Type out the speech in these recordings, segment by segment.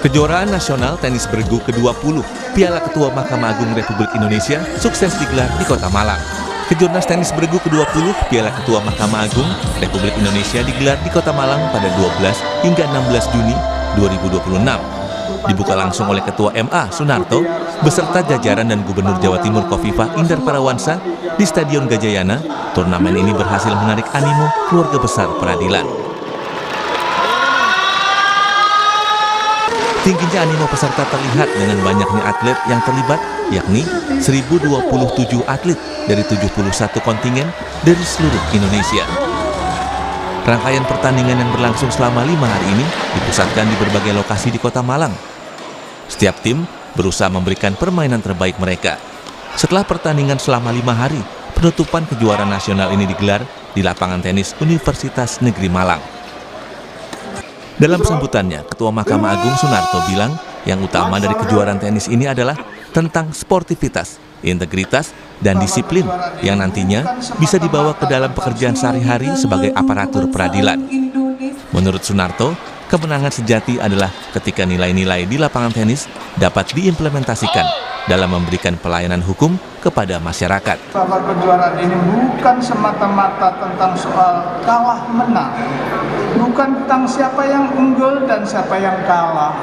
Kejuaraan nasional tenis bergu ke-20 Piala Ketua Mahkamah Agung Republik Indonesia sukses digelar di Kota Malang. Kejurnas tenis bergu ke-20 Piala Ketua Mahkamah Agung Republik Indonesia digelar di Kota Malang pada 12 hingga 16 Juni 2026. Dibuka langsung oleh Ketua MA Sunarto beserta jajaran dan Gubernur Jawa Timur Khofifah Indar Parawansa di Stadion Gajayana. Turnamen ini berhasil menarik animo keluarga besar peradilan. Tingginya animo peserta terlihat dengan banyaknya atlet yang terlibat, yakni 1027 atlet dari 71 kontingen dari seluruh Indonesia. Rangkaian pertandingan yang berlangsung selama 5 hari ini dipusatkan di berbagai lokasi di Kota Malang. Setiap tim berusaha memberikan permainan terbaik mereka. Setelah pertandingan selama 5 hari, penutupan kejuaraan nasional ini digelar di lapangan tenis Universitas Negeri Malang. Dalam sambutannya, Ketua Mahkamah Agung Sunarto bilang yang utama dari kejuaraan tenis ini adalah tentang sportivitas, integritas, dan disiplin yang nantinya bisa dibawa ke dalam pekerjaan sehari-hari sebagai aparatur peradilan. Menurut Sunarto, kemenangan sejati adalah ketika nilai-nilai di lapangan tenis dapat diimplementasikan dalam memberikan pelayanan hukum kepada masyarakat. Bahwa kejuaraan ini bukan semata-mata tentang soal kalah menang, bukan tentang siapa yang unggul dan siapa yang kalah.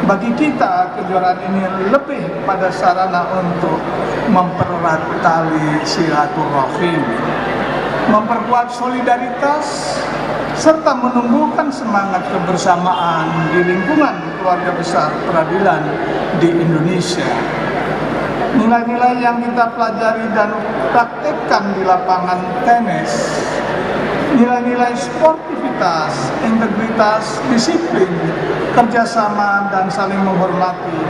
Bagi kita, kejuaraan ini lebih pada sarana untuk mempererat tali silaturahim, memperkuat solidaritas, serta menumbuhkan semangat kebersamaan di lingkungan keluarga besar peradilan di Indonesia. Nilai-nilai yang kita pelajari dan praktekkan di lapangan tenis, nilai-nilai sportivitas, integritas, disiplin, kerjasama, dan saling menghormati,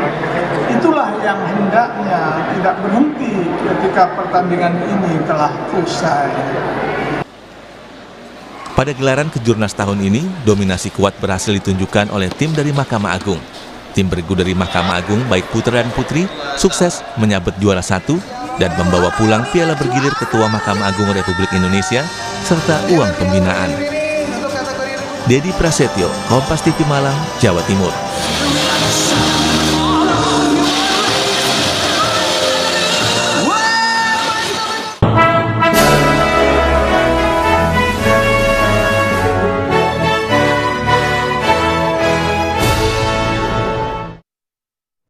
itulah yang hendaknya tidak berhenti ketika pertandingan ini telah usai. Pada gelaran kejurnas tahun ini, dominasi kuat berhasil ditunjukkan oleh tim dari Mahkamah Agung. Tim bergu dari Mahkamah Agung, baik putra dan putri, sukses menyabet juara 1 dan membawa pulang piala bergilir Ketua Mahkamah Agung Republik Indonesia serta uang pembinaan. Dedi Prasetyo, Kompas TV Malang, Jawa Timur.